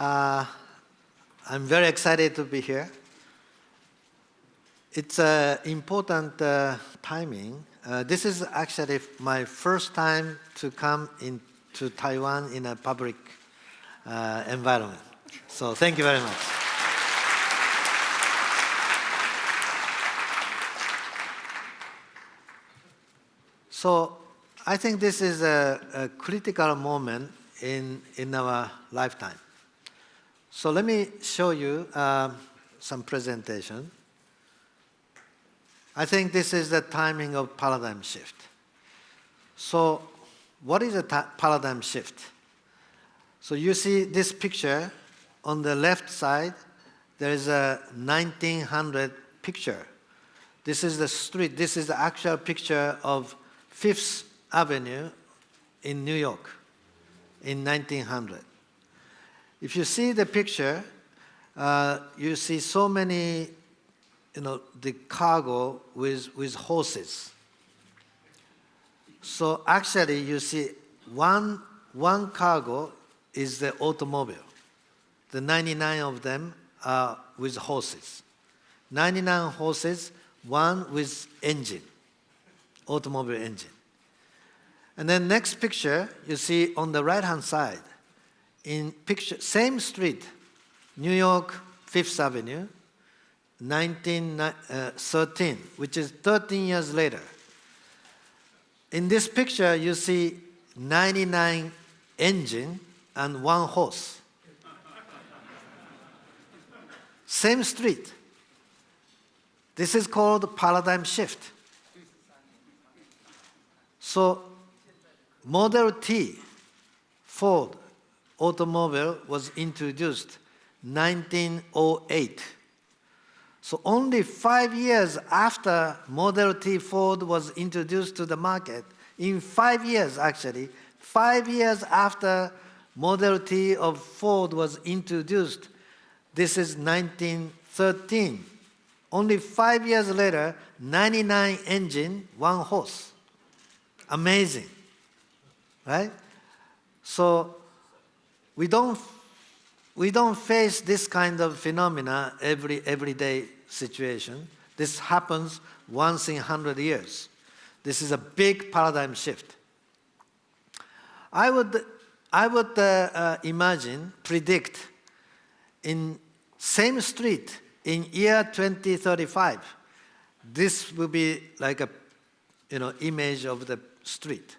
I'm very excited to be here. It's an important timing. This is actually my first time to come into Taiwan in a public environment. So thank you very much. So I think this is a critical moment in our lifetime. So let me show you some presentation. I think this is the timing of paradigm shift. So what is a paradigm shift? So you see this picture on the left side, there is a 1900 picture. This is the street. This is the actual picture of Fifth Avenue in New York in 1900. If you see the picture, you see so many, the cargo with horses. So actually, you see one cargo is the automobile. The 99 of them are with horses. 99 horses, one with engine, automobile engine. And then next picture, you see on the right-hand side, in picture, same street, New York, Fifth Avenue, 1913, which is 13 years later. In this picture, you see 99 engine and one horse. Same street. This is called paradigm shift. So Model T, Ford automobile was introduced 1908. So only 5 years after Model T Ford was introduced to the market, in 5 years actually, 5 years after Model T of Ford was introduced, this is 1913. Only 5 years later, 99 engine, one horse. Amazing, right? So we don't face this kind of phenomena everyday situation. This happens once in 100 years. This is a big paradigm shift. I would predict in same street in year 2035, this will be like a image of the street.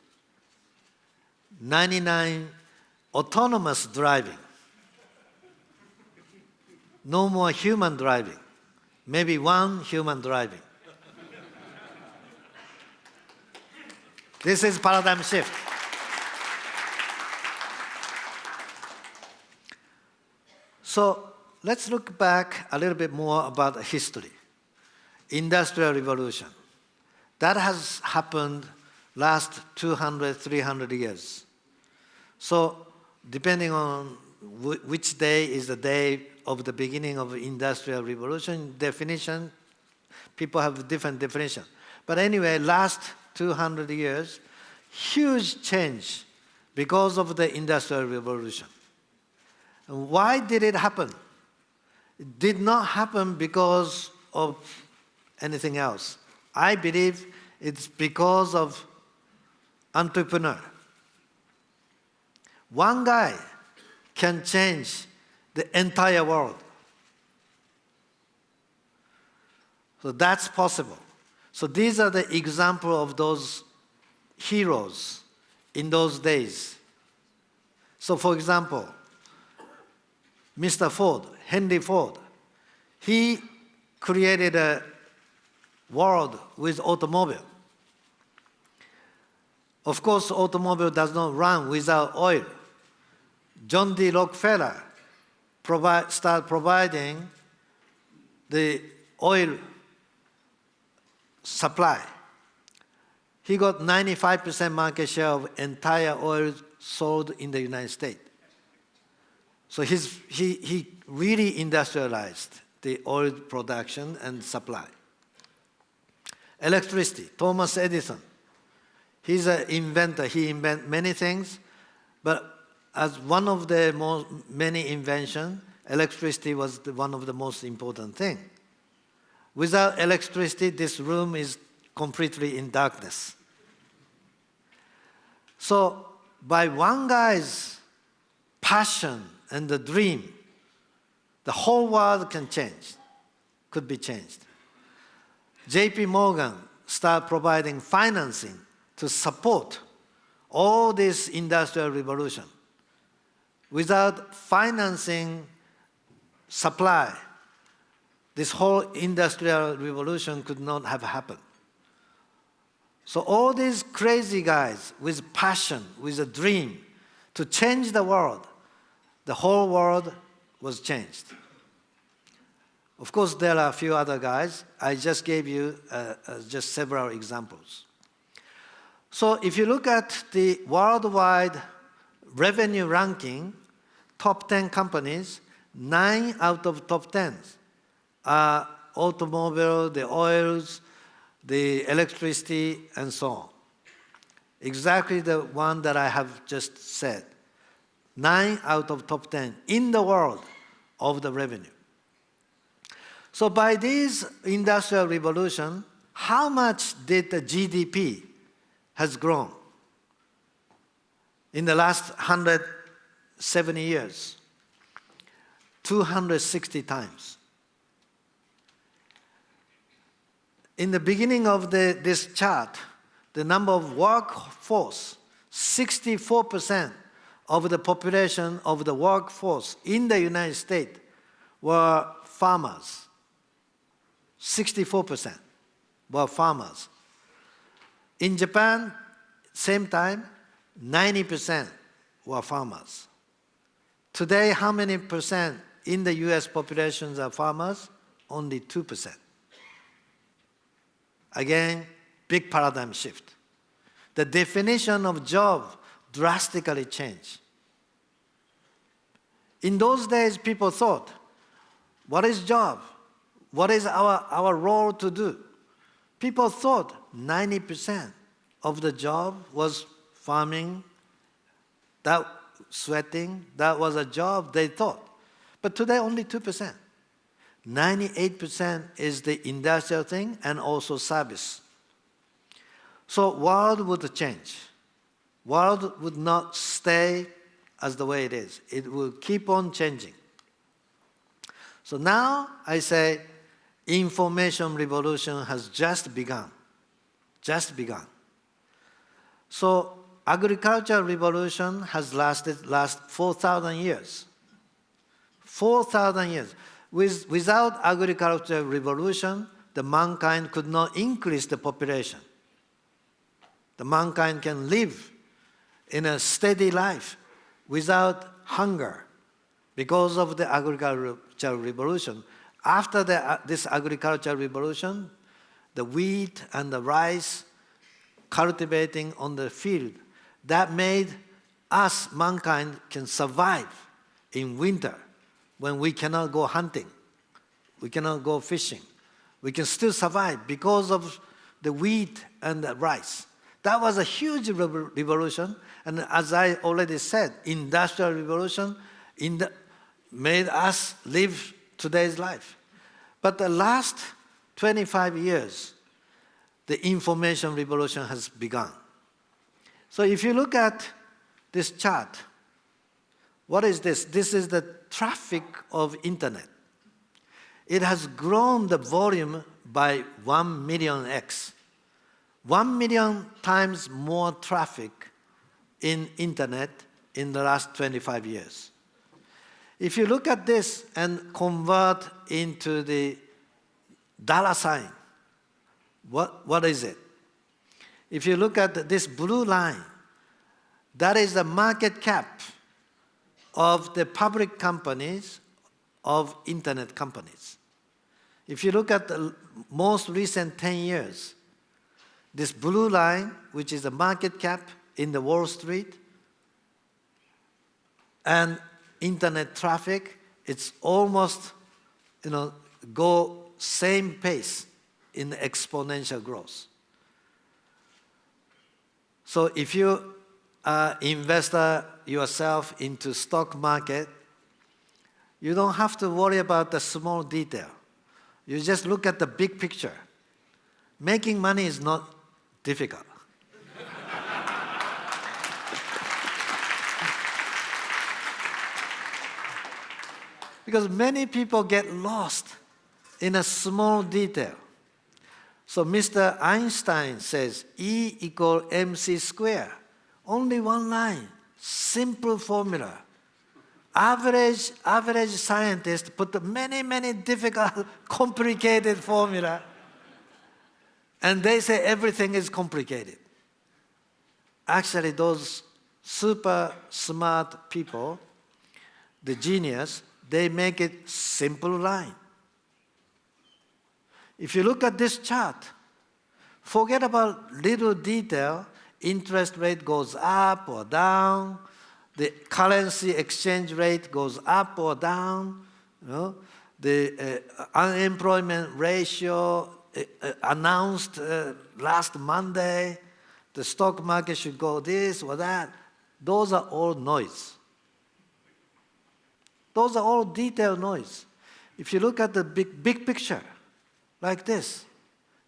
99 autonomous driving. No more human driving. Maybe one human driving. This is paradigm shift. So let's look back a little bit more about history. Industrial Revolution. That has happened last 200, 300 years. So depending on which day is the day of the beginning of the Industrial Revolution, definition, people have different definition. But anyway, last 200 years, huge change because of the Industrial Revolution. And why did it happen? It did not happen because of anything else. I believe it's because of entrepreneur. One guy can change the entire world. So that's possible. So these are the example of those heroes in those days. So for example, Mr. Ford, Henry Ford, he created a world with automobile. Of course, automobile does not run without oil. John D. Rockefeller started providing the oil supply. He got 95% market share of entire oil sold in the United States. So he really industrialized the oil production and supply. Electricity, Thomas Edison. He's an inventor. He invented many things, but as one of the many inventions, electricity was one of the most important things. Without electricity, this room is completely in darkness. So by one guy's passion and the dream, the whole world could be changed. J.P. Morgan started providing financing to support all this industrial revolution. Without financing supply, this whole industrial revolution could not have happened. So all these crazy guys with passion, with a dream to change the world, the whole world was changed. Of course, there are a few other guys. I just gave you just several examples. So if you look at the worldwide revenue ranking, top 10 companies, 9 out of top 10 are automobile, the oils, the electricity, and so on. Exactly the one that I have just said. 9 out of top 10 in the world of the revenue. So by this industrial revolution, how much did the GDP has grown in the last 170 years? 260 times. In the beginning of this chart, the number of workforce, 64% of the population of the workforce in the United States were farmers. 64% were farmers. In Japan, same time, 90% were farmers. Today, how many percent in the US populations are farmers? Only 2%. Again, big paradigm shift. The definition of job drastically changed. In those days, people thought, what is job? What is our role to do? People thought 90% of the job was farming, that sweating, that was a job, they thought. But today, only 2%. 98% is the industrial thing and also service. So world would change. World would not stay as the way it is. It will keep on changing. So now I say information revolution has just begun. Just begun. So agricultural revolution has lasted 4,000 years. 4,000 years. Without agricultural revolution, the mankind could not increase the population. The mankind can live in a steady life without hunger because of the agricultural revolution. After this agricultural revolution, the wheat and the rice cultivating on the field, that made us, mankind, can survive in winter when we cannot go hunting, we cannot go fishing. We can still survive because of the wheat and the rice. That was a huge revolution, and as I already said, industrial revolution made us live today's life. But the last 25 years, the information revolution has begun. So if you look at this chart, what is this? This is the traffic of internet. It has grown the volume by 1 millionx. 1 million times more traffic in internet in the last 25 years. If you look at this and convert into the dollar sign, what is it? If you look at this blue line, that is the market cap of the public companies of internet companies. If you look at the most recent 10 years, this blue line, which is the market cap in the Wall Street, and internet traffic, it's almost, go same pace in exponential growth. So if you investor yourself into stock market, you don't have to worry about the small detail. You just look at the big picture. Making money is not difficult. Because many people get lost in a small detail. So Mr. Einstein says E equals mc squared. Only one line, simple formula. Average scientists put many difficult, complicated formula, and they say everything is complicated. Actually, those super smart people, the genius, they make it simple line. If you look at this chart, forget about little detail. Interest rate goes up or down. The currency exchange rate goes up or down. You know? The unemployment ratio announced last Monday. The stock market should go this or that. Those are all noise. Those are all detailed noise. If you look at the big picture, like this,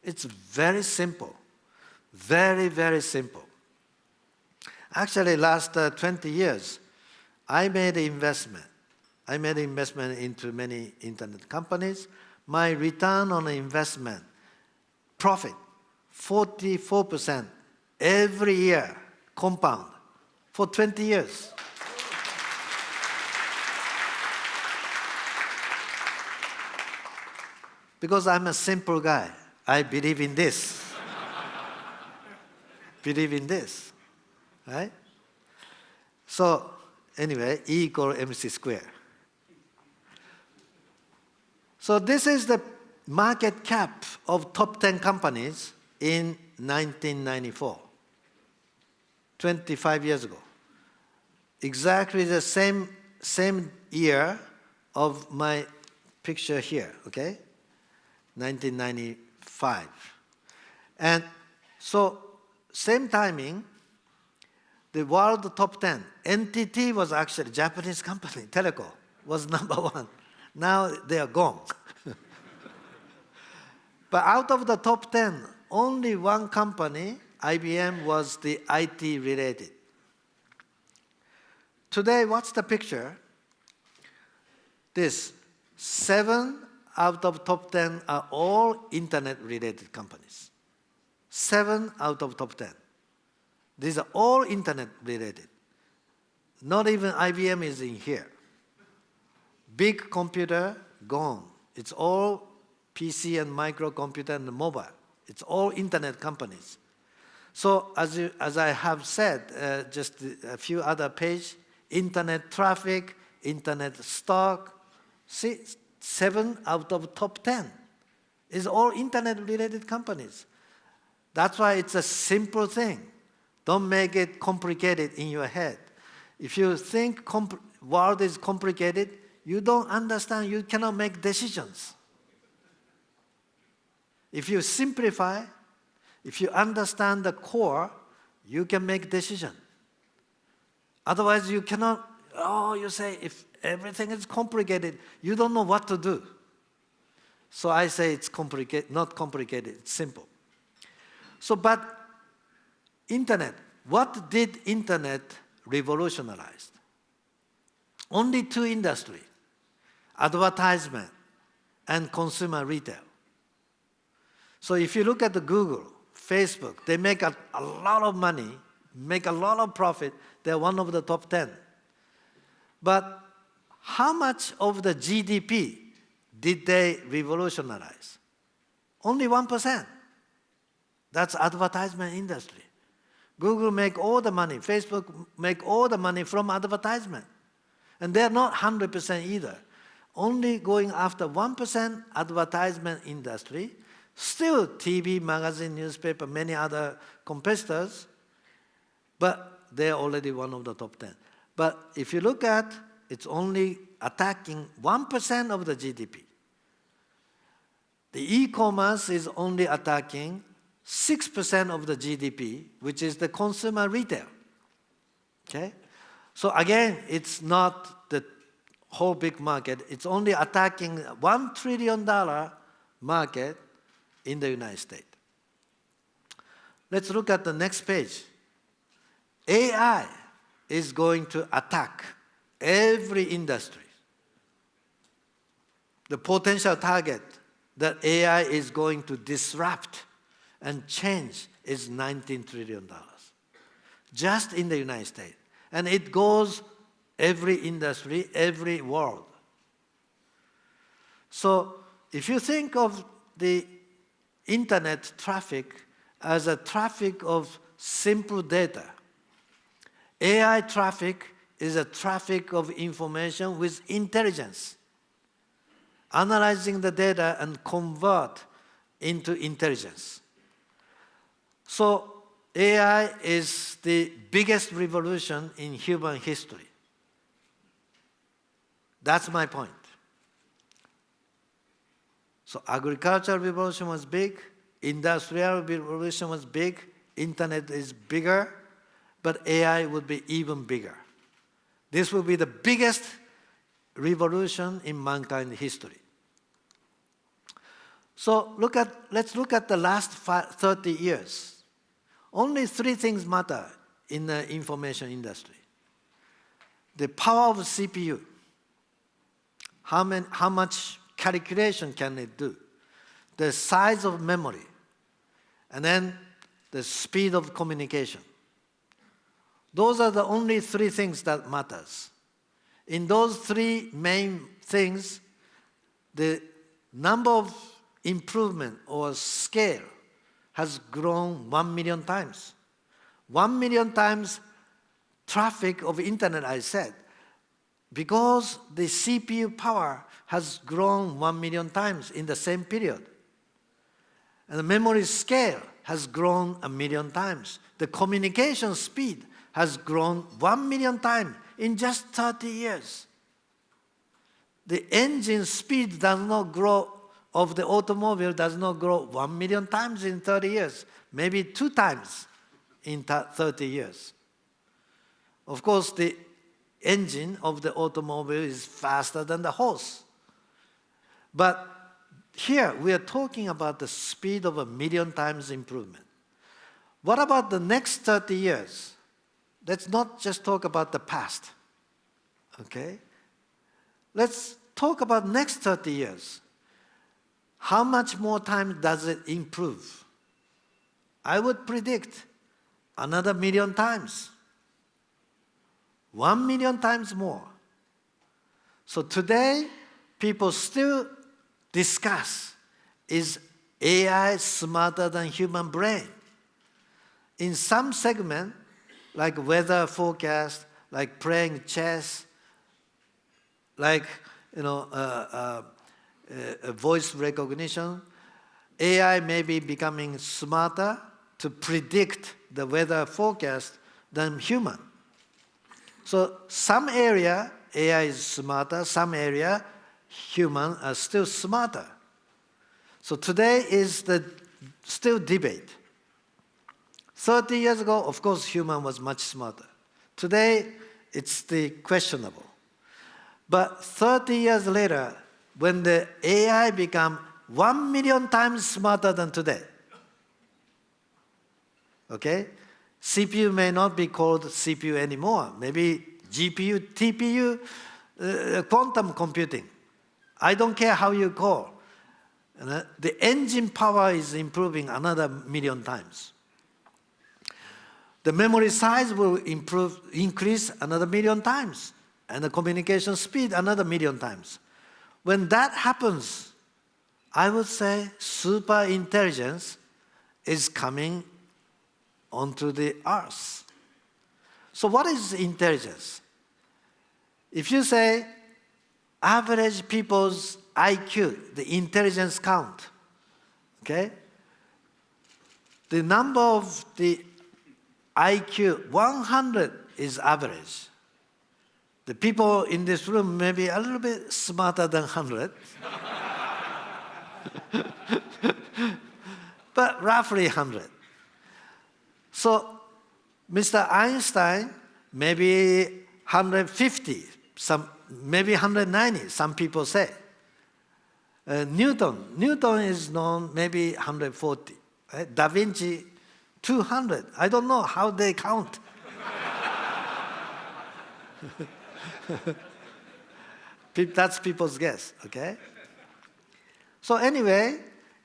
it's very simple. Very simple. Actually, last 20 years, I made an investment. I made an investment into many internet companies. My return on investment, profit, 44% every year, compound, for 20 years. Because I'm a simple guy. I believe in this. Believe in this. Right? So, anyway, E equals mc squared. So this is the market cap of top 10 companies in 1994, 25 years ago. Exactly the same year of my picture here, okay? 1995. And so, same timing, the world top 10, NTT was actually a Japanese company, Teleco, was number one. Now they are gone. But out of the top 10, only one company, IBM, was the IT related. Today, what's the picture? This 7 out of top 10 are all internet related companies. 7 out of top 10. These are all internet related. Not even IBM is in here. Big computer, gone. It's all PC and microcomputer and mobile. It's all internet companies. So as I have said, just a few other pages, internet traffic, internet stock, see, 7 out of top 10 is all internet related companies. That's why it's a simple thing. Don't make it complicated in your head. If you think world is complicated, you don't understand, you cannot make decisions. If you simplify, if you understand the core, you can make decision. Otherwise, you cannot, you say, if everything is complicated, you don't know what to do. So I say it's complicated, not complicated, it's simple. So, but internet, what did internet revolutionize? Only 2 industries, advertisement and consumer retail. So if you look at the Google, Facebook, they make a lot of money, make a lot of profit. They're one of the top 10. But how much of the GDP did they revolutionize? Only 1%. That's advertisement industry. Google make all the money. Facebook make all the money from advertisement. And they're not 100% either. Only going after 1% advertisement industry. Still TV, magazine, newspaper, many other competitors. But they're already one of the top 10. But if you look at, it's only attacking 1% of the GDP. The e-commerce is only attacking 6% of the GDP, which is the consumer retail. Okay? So again, it's not the whole big market. It's only attacking $1 trillion market in the United States. Let's look at the next page. AI is going to attack every industry. The potential target that AI is going to disrupt and change is $19 trillion, just in the United States. And it goes every industry, every world. So if you think of the internet traffic as a traffic of simple data, AI traffic is a traffic of information with intelligence, analyzing the data and convert into intelligence. So AI is the biggest revolution in human history. That's my point. So agricultural revolution was big, industrial revolution was big, internet is bigger, but AI would be even bigger. This will be the biggest revolution in mankind history. So let's look at the last 30 years. Only 3 things matter in the information industry. The power of CPU, how much calculation can it do, the size of memory, and then the speed of communication. Those are the only 3 things that matters. In those 3 main things, the number of improvement or scale has grown 1 million times. 1 million times traffic of internet, I said, because the CPU power has grown 1 million times in the same period. And the memory scale has grown 1 million times. The communication speed has grown 1 million times in just 30 years. The engine speed does not grow of the automobile does not grow 1 million times in 30 years, maybe 2 times in 30 years. Of course, the engine of the automobile is faster than the horse. But here, we are talking about the speed of 1 million times improvement. What about the next 30 years? Let's not just talk about the past, okay? Let's talk about next 30 years. How much more time does it improve? I would predict another 1 million times. 1 million times more. So today, people still discuss, is AI smarter than human brain? In some segment, like weather forecast, like playing chess, like voice recognition, AI may be becoming smarter to predict the weather forecast than human. So some area, AI is smarter, some area, human are still smarter. So today is the still debate. 30 years ago, of course, human was much smarter. Today, it's the questionable. But 30 years later, when the AI become 1 million times smarter than today, okay? CPU may not be called CPU anymore. Maybe GPU, TPU, quantum computing. I don't care how you call. The engine power is improving another 1 million times. The memory size will increase another 1 million times, and the communication speed another 1 million times. When that happens, I would say super intelligence is coming onto the earth. So what is intelligence? If you say average people's IQ, the intelligence count, okay? The number of the IQ, 100 is average. The people in this room may be a little bit smarter than 100. But roughly 100. So Mr. Einstein maybe 150, maybe 190, some people say. Newton is known maybe 140. Right? Da Vinci, 200. I don't know how they count. That's people's guess, okay? So anyway,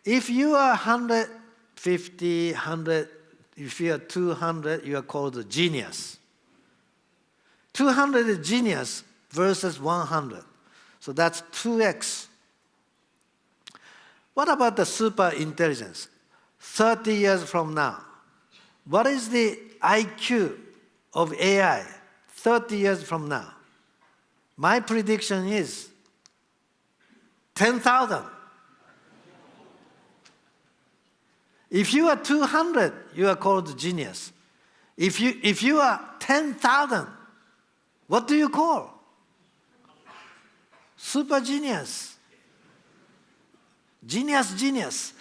if you are 150, 100, if you are 200, you are called a genius. 200 is genius versus 100. So that's 2x. What about the super intelligence? 30 years from now, what is the IQ of AI 30 years from now? My prediction is 10,000. If you are 200, you are called genius. If you are 10,000, what do you call? Super genius. Genius.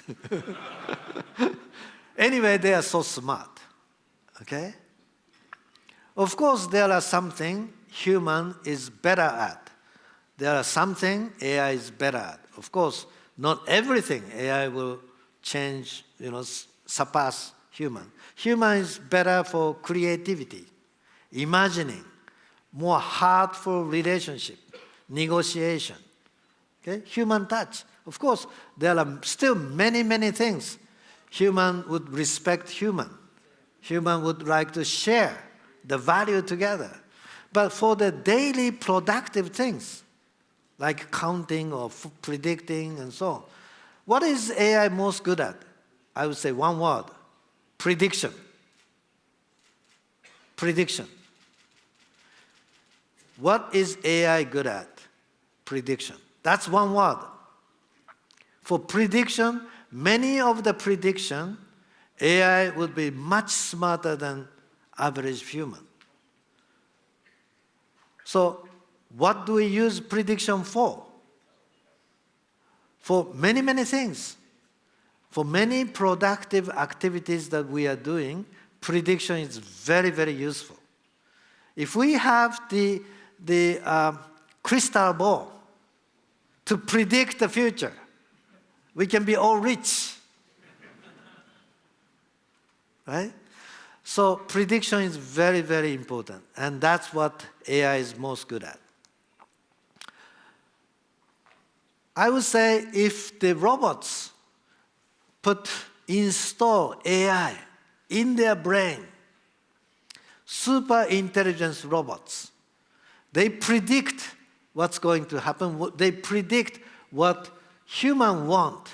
Anyway, they are so smart. Okay? Of course, there are something human is better at. There are something AI is better at. Of course, not everything AI will change, surpass human. Human is better for creativity, imagining, more heartful relationship, negotiation. Okay? Human touch. Of course, there are still many, many things. Human would respect human. Human would like to share the value together. But for the daily productive things, like counting or predicting and so on, what is AI most good at? I would say one word: prediction. Prediction. What is AI good at? Prediction. That's one word. For prediction, many of the prediction, AI would be much smarter than average human. So what do we use prediction for? For many, many things. For many productive activities that we are doing, prediction is very, very useful. If we have the crystal ball to predict the future, we can be all rich. Right? So prediction is very, very important, and that's what AI is most good at. I would say if the robots install AI in their brain, super intelligence robots, they predict what's going to happen, they predict what humans want,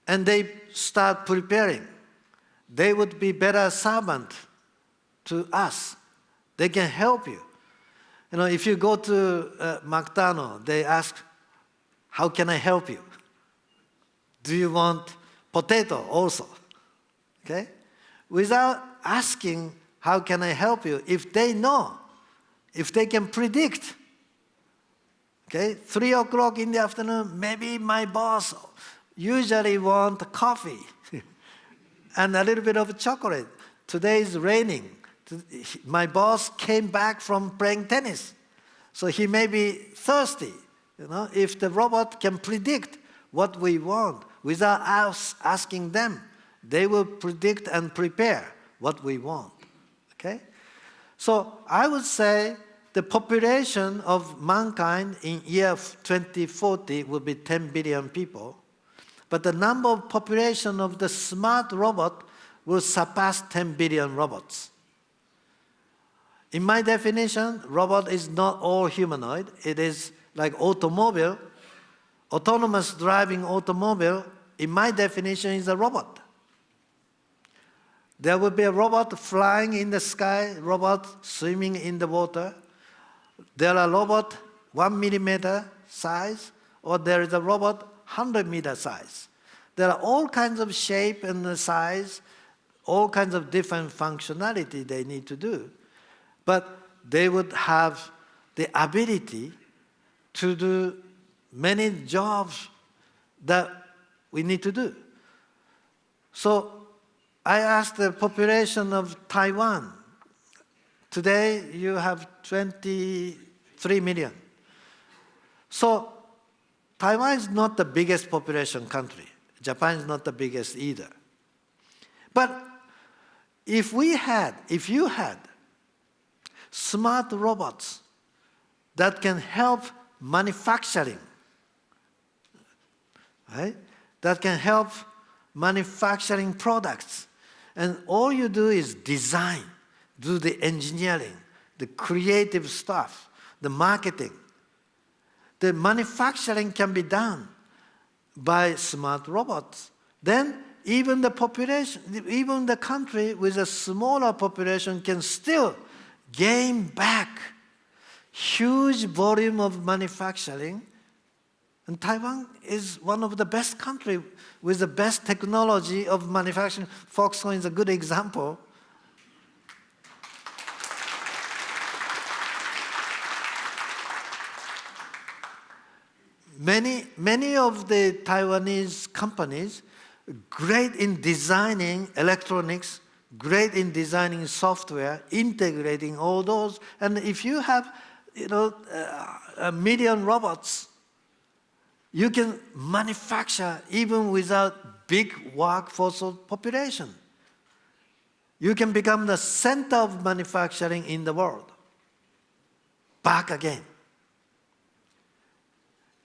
and they start preparing. They would be better servant to us. They can help you. If you go to McDonald's, they ask, how can I help you? Do you want potato also? Okay? Without asking, how can I help you? If they know, if they can predict, okay, 3 o'clock in the afternoon, maybe my boss usually want coffee and a little bit of chocolate. Today is raining. My boss came back from playing tennis, so he may be thirsty. If the robot can predict what we want without us asking them, they will predict and prepare what we want. Okay? So I would say the population of mankind in year 2040 will be 10 billion people, but the number of population of the smart robot will surpass 10 billion robots. In my definition, robot is not all humanoid. It is like automobile. Autonomous driving automobile, in my definition, is a robot. There will be a robot flying in the sky, robot swimming in the water. There are robots 1 millimeter size, or there is a robot 100 meter size. There are all kinds of shape and size, all kinds of different functionality they need to do. But they would have the ability to do many jobs that we need to do. So I asked the population of Taiwan Today, you have 23 million. So Taiwan is not the biggest population country. Japan is not the biggest either. But if you had smart robots that can help manufacturing, right? That can help manufacturing products. And all you do is design, do the engineering, the creative stuff, the marketing. The manufacturing can be done by smart robots. Then even the population, even the country with a smaller population can still gain back huge volume of manufacturing. And Taiwan is one of the best countries with the best technology of manufacturing. Foxconn is a good example. Many of the Taiwanese companies, great in designing electronics, great in designing software, integrating all those. And if you have, a million robots, you can manufacture even without big workforce of population. You can become the center of manufacturing in the world. Back again.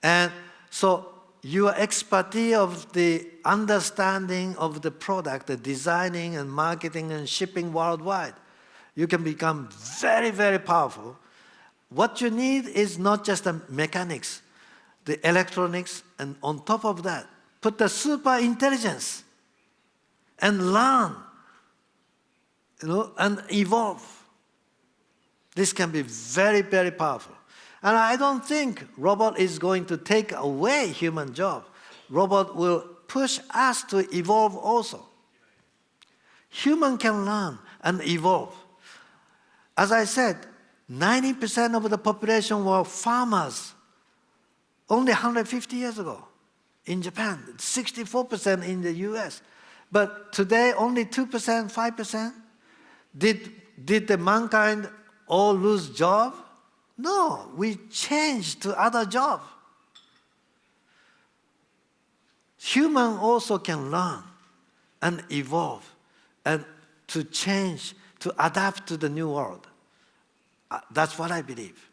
And so your expertise of the understanding of the product, the designing and marketing and shipping worldwide, you can become very, very powerful. What you need is not just the mechanics, the electronics, and on top of that, put the super intelligence and learn, and evolve. This can be very, very powerful. And I don't think robot is going to take away human job. Robot will push us to evolve also. Human can learn and evolve. As I said, 90% of the population were farmers only 150 years ago. In Japan, 64% in the US. But today, only 2%, 5%. Did the mankind all lose job? No, we changed to other job. Human also can learn and evolve and to change, to adapt to the new world. That's what I believe.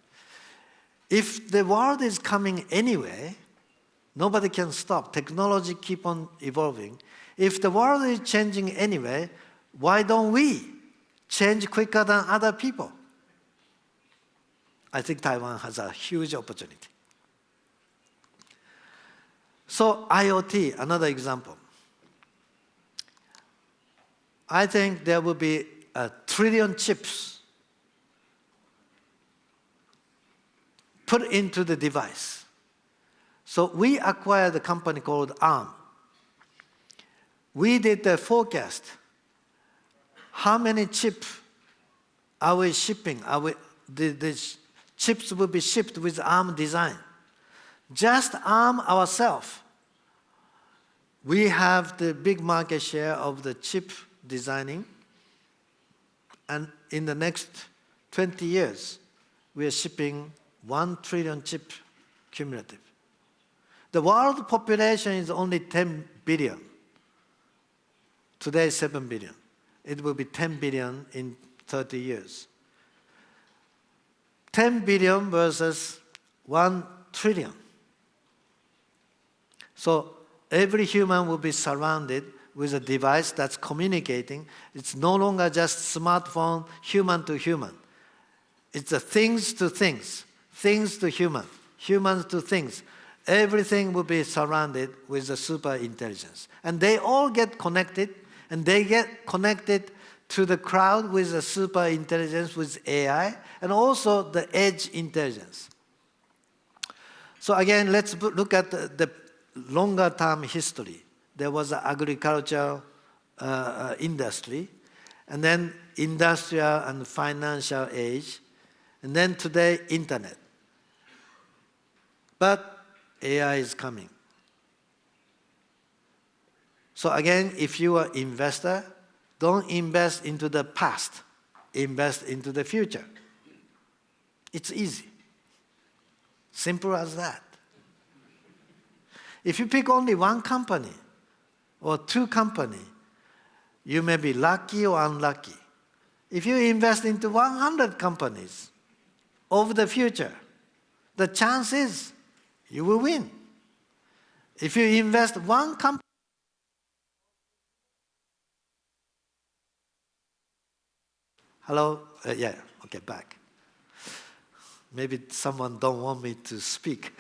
If the world is coming anyway, nobody can stop. Technology keep on evolving. If the world is changing anyway, why don't we change quicker than other people? I think Taiwan has a huge opportunity. So IoT, another example. I think there will be 1 trillion chips put into the device. So we acquired a company called ARM. We did a forecast. How many chips are we shipping? The chips will be shipped with ARM design. Just ARM ourselves, we have the big market share of the chip designing. And in the next 20 years, we are shipping 1 trillion chip cumulative. The world population is only 10 billion. Today, 7 billion. It will be 10 billion in 30 years. 10 billion versus 1 trillion. So every human will be surrounded with a device that's communicating. It's no longer just smartphone, human to human. It's a things to things, things to human, humans to things. Everything will be surrounded with the super intelligence. And they all get connected, and they get connected to the crowd with the super intelligence, with AI, and also the edge intelligence. So again, let's look at the longer term history. There was an agricultural industry, and then industrial and financial age, and then today, internet. But AI is coming. So again, if you are an investor, don't invest into the past. invest into the future. It's easy. Simple as that. If you pick only one company or two companies, you may be lucky or unlucky. If you invest into 100 companies over the future, the chance is you will win. If you invest one company, hello? Yeah, okay, back. Maybe someone don't want me to speak.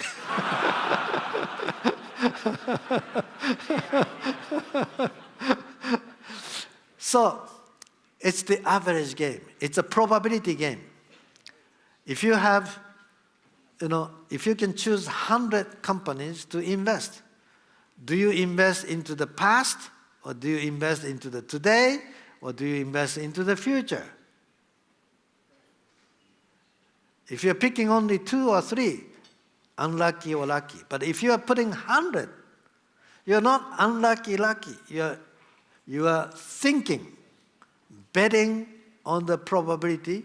So, it's the average game. It's a probability game. If you have, if you can choose 100 companies to invest, do you invest into the past, or do you invest into the today, or do you invest into the future? If you're picking only 2 or 3, unlucky or lucky. But if you are putting 100, you're not unlucky, lucky. You are thinking, betting on the probability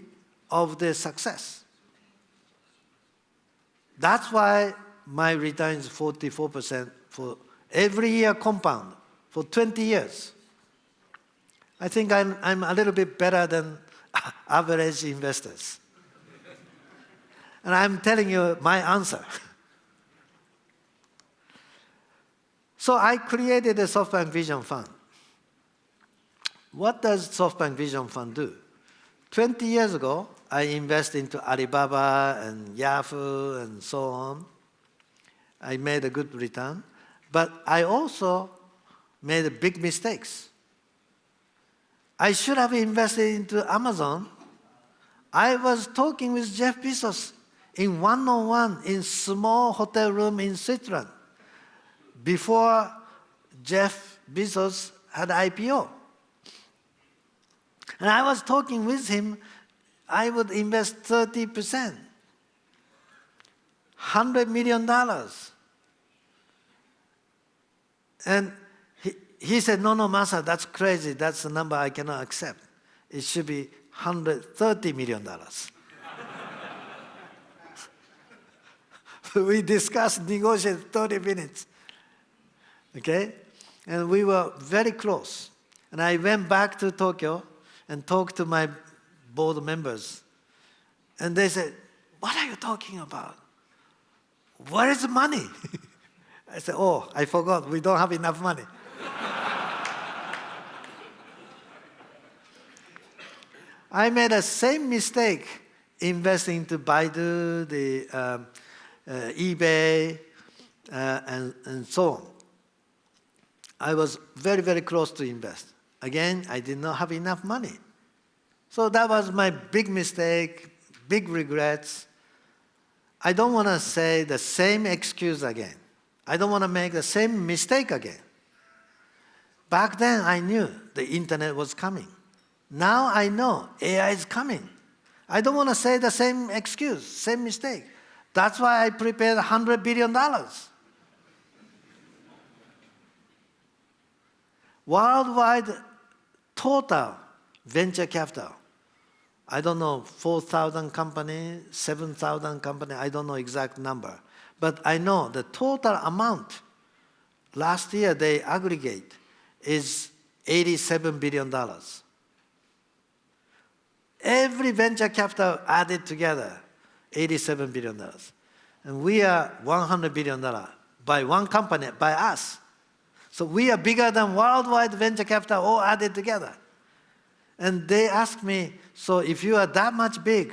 of the success. That's why my return is 44% for every year compound for 20 years. I think I'm a little bit better than average investors. And I'm telling you my answer. So I created a SoftBank Vision Fund. What does SoftBank Vision Fund do? 20 years ago, I invested into Alibaba and Yahoo and so on. I made a good return. But I also made big mistakes. I should have invested into Amazon. I was talking with Jeff Bezos in one-on-one in small hotel room in Switzerland before Jeff Bezos had IPO. And I was talking with him, I would invest 30%, $100 million. And he said, no, Masa, that's crazy. That's a number I cannot accept. It should be $130 million. We discussed, negotiated 30 minutes. Okay? And we were very close. And I went back to Tokyo and talked to my board members. And they said, what are you talking about? Where is the money? I said, oh, I forgot. We don't have enough money. I made the same mistake investing into Baidu, the eBay, and so on. I was very, very close to invest. Again, I did not have enough money. So that was my big mistake, big regrets. I don't want to say the same excuse again. I don't want to make the same mistake again. Back then, I knew the internet was coming. Now I know AI is coming. I don't want to say the same excuse, same mistake. That's why I prepared $100 billion. Worldwide total venture capital. I don't know, 4,000 companies, 7,000 companies, I don't know exact number. But I know the total amount last year they aggregate is $87 billion. Every venture capital added together, $87 billion. And we are $100 billion by one company, by us. So we are bigger than worldwide venture capital all added together. And they asked me, so if you are that much big,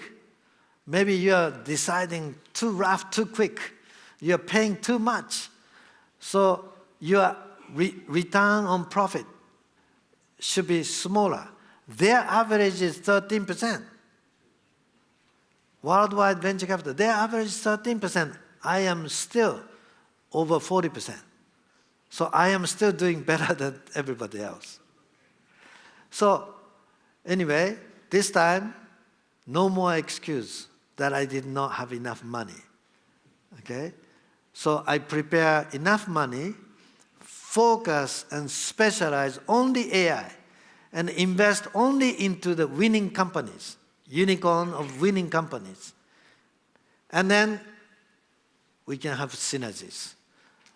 maybe you are deciding too rough, too quick. You are paying too much. So your return on profit should be smaller. Their average is 13%. Worldwide venture capital, their average is 13%. I am still over 40%. So I am still doing better than everybody else. So anyway, this time, no more excuse that I did not have enough money. Okay? So I prepare enough money, focus and specialize only AI. and invest only into the winning companies, unicorn of winning companies. And then we can have synergies.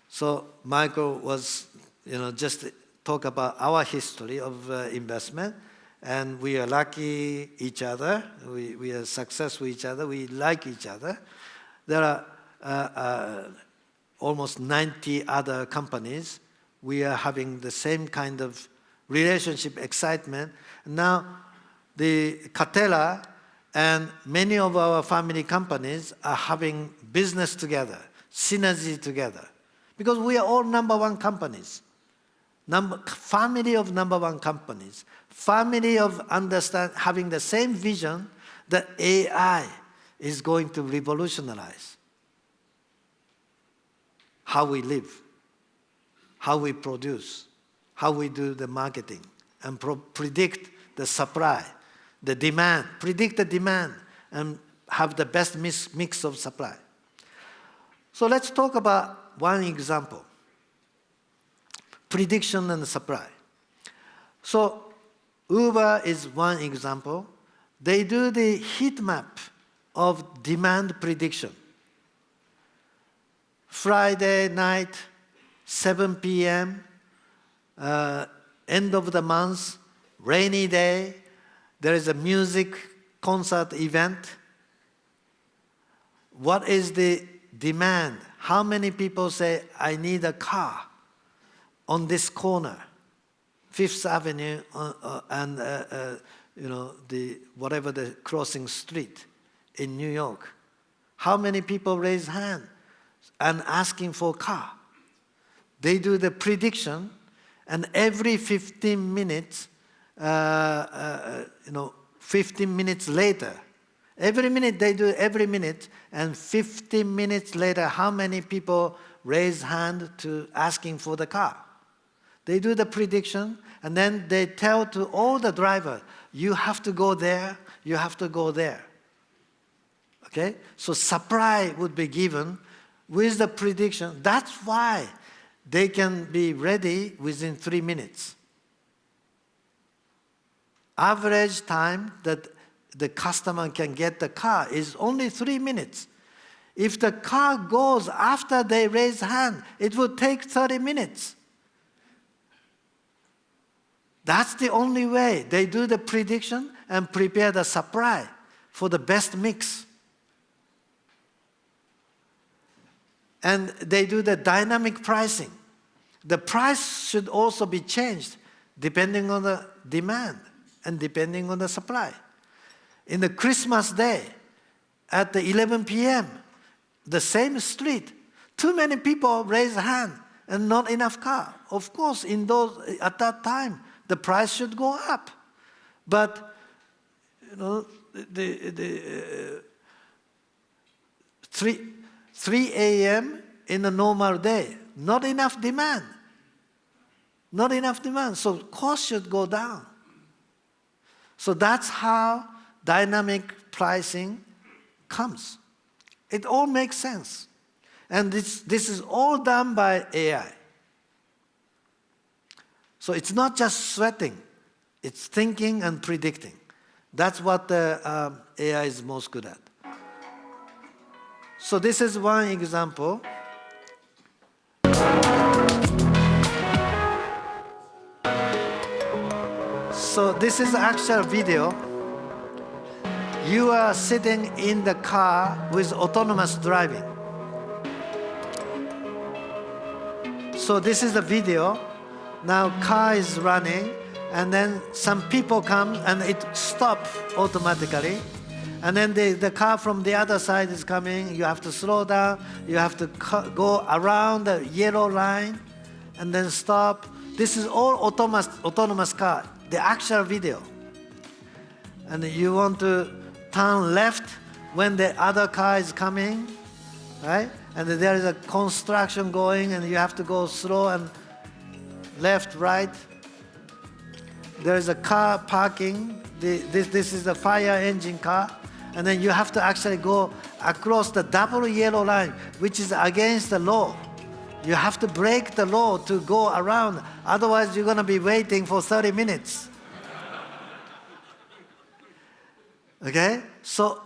So Michael was, just talk about our history of investment, and we are lucky each other. We are successful each other. We like each other. There are almost 90 other companies. We are having the same kind of relationship, excitement. Now, the Catella and many of our family companies are having business together, synergy together, because we are all number one companies. Family of number one companies, family of having the same vision that AI is going to revolutionize how we live, how we produce, how we do the marketing, and predict the supply, the demand, predict the demand, and have the best mix of supply. So let's talk about one example. Prediction and supply. So Uber is one example. They do the heat map of demand prediction. Friday night, 7 p.m., end of the month, rainy day, there is a music concert event. What is the demand? How many people say, I need a car on this corner, Fifth Avenue, and whatever the crossing street in New York? How many people raise hand and asking for a car? They do the prediction, and every 15 minutes, 15 minutes later, every minute they do every minute, and 15 minutes later, how many people raise hand to asking for the car? They do the prediction, and then they tell to all the drivers, you have to go there, you have to go there. Okay? So supply would be given with the prediction. That's why they can be ready within 3 minutes. Average time that the customer can get the car is only 3 minutes. If the car goes after they raise hand, it would take 30 minutes. That's the only way. They do the prediction and prepare the supply for the best mix. And they do the dynamic pricing. The price should also be changed depending on the demand and depending on the supply. In the Christmas day, at the 11 p.m., the same street, too many people raise a hand and not enough car. Of course, at that time, the price should go up. But, 3 a.m. in a normal day, not enough demand. Not enough demand, so cost should go down. So that's how dynamic pricing comes. It all makes sense. And this is all done by AI. So it's not just sweating, it's thinking and predicting. That's what the AI is most good at. So this is one example. So this is actual video. You are sitting in the car with autonomous driving. So this is the video. Now car is running, and then some people come and it stops automatically. And then the car from the other side is coming. You have to slow down. You have to go around the yellow line and then stop. This is all autonomous car, the actual video. And you want to turn left when the other car is coming, right? And there is a construction going and you have to go slow and left, right. There is a car parking. This is a fire engine car. And then you have to actually go across the double yellow line, which is against the law. You have to break the law to go around. Otherwise, you're going to be waiting for 30 minutes. Okay? So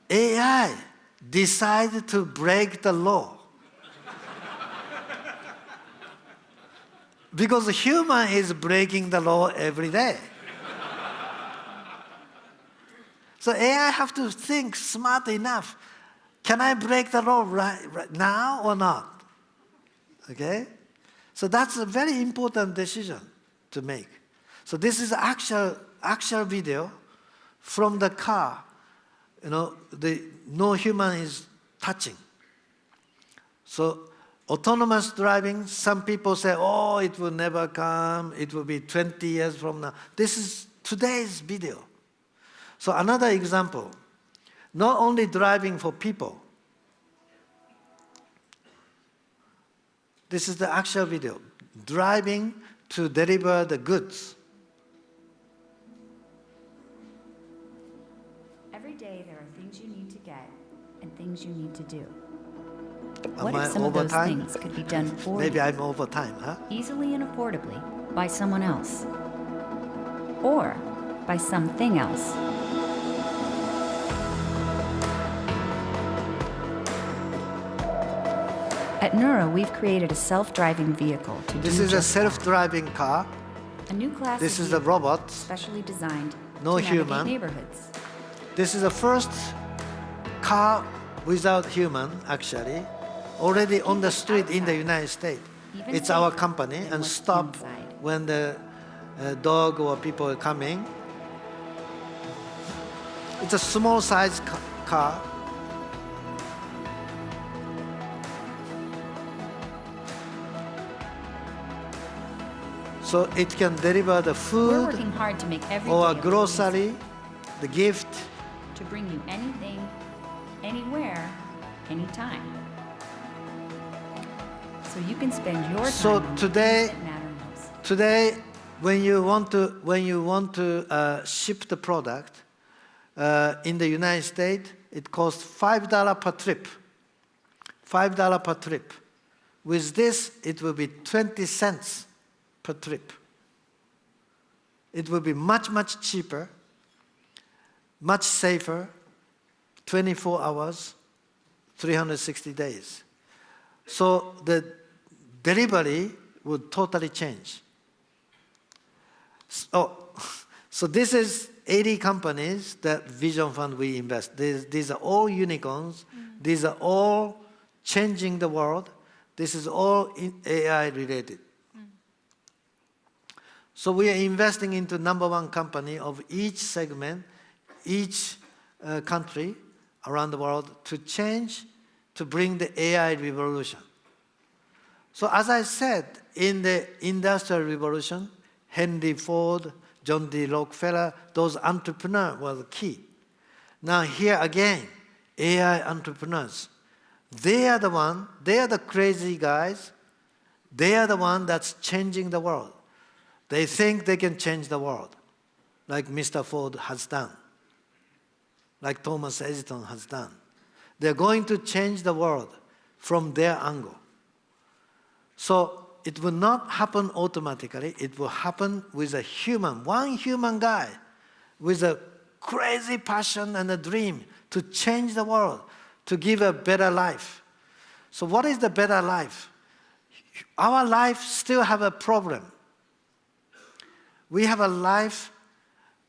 AI decided to break the law. Because the human is breaking the law every day. So AI have to think smart enough. Can I break the law right now or not? Okay? So that's a very important decision to make. So this is actual video from the car. No human is touching. So autonomous driving, some people say, oh, it will never come. It will be 20 years from now. This is today's video. So another example, not only driving for people. This is the actual video. Driving to deliver the goods. Every day there are things you need to get and things you need to do. Am What I if some of over those time? things could be done for Maybe you, I'm over time, huh? easily and affordably, by someone else? Or by something else? At Neuro, we've created a self-driving vehicle to This do is a just that. self-driving car. A new class This of is a vehicle robot. specially designed No to navigate human. neighborhoods. This is the first car without human, actually, already on the street in the United States. Even It's our safer company than and what's stop inside. when the dog or people are coming. It's a small size car. So it can deliver the We're food working hard to make every or day a a grocery, the gift. to bring you anything, anywhere, anytime. So you can spend your time So on the today- things that matter most. Today, when you want to ship the product in the United States, it costs $5 per trip. $5 per trip. With this, it will be 20 cents per trip. It will be much, much cheaper, much safer, 24 hours, 360 days. So the delivery would totally change. So this is 80 companies that Vision Fund we invest. These are all unicorns. These are all changing the world. This is all AI related. So we are investing into #1 company of each segment, each country around the world to change, to bring the AI revolution. So as I said, in the Industrial Revolution, Henry Ford, John D. Rockefeller, those entrepreneurs were the key. Now here again, AI entrepreneurs. They are the crazy guys. They are the one that's changing the world. They think they can change the world, like Mr. Ford has done, like Thomas Edison has done. They're going to change the world from their angle. So it will not happen automatically. It will happen with a human, one human guy with a crazy passion and a dream to change the world, to give a better life. So what is the better life? Our life still have a problem. We have a life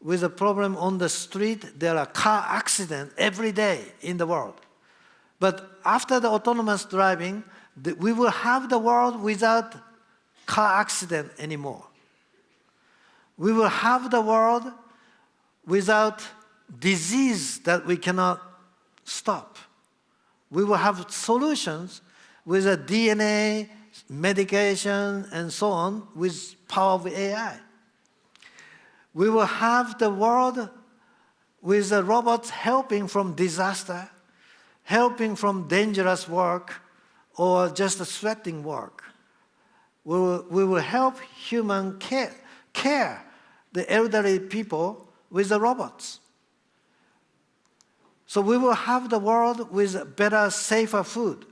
with a problem on the street. There are car accidents every day in the world. But after the autonomous driving, we will have the world without car accident anymore. We will have the world without disease that we cannot stop. We will have solutions with a DNA, medication, and so on, with power of AI. We will have the world with the robots helping from disaster, helping from dangerous work, or just sweating work. We will help human care the elderly people with the robots. So we will have the world with better, safer food.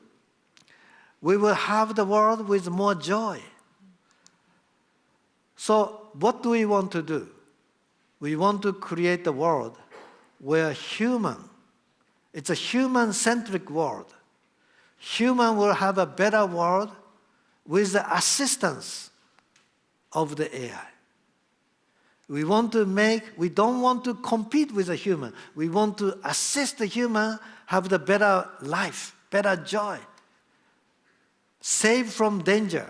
We will have the world with more joy. So what do we want to do? We want to create a world where it's a human-centric world. Human will have a better world with the assistance of the AI. We don't want to compete with the human. We want to assist the human have the better life, better joy, save from danger,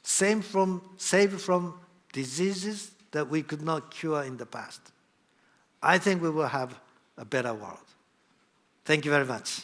save from diseases that we could not cure in the past. I think we will have a better world. Thank you very much.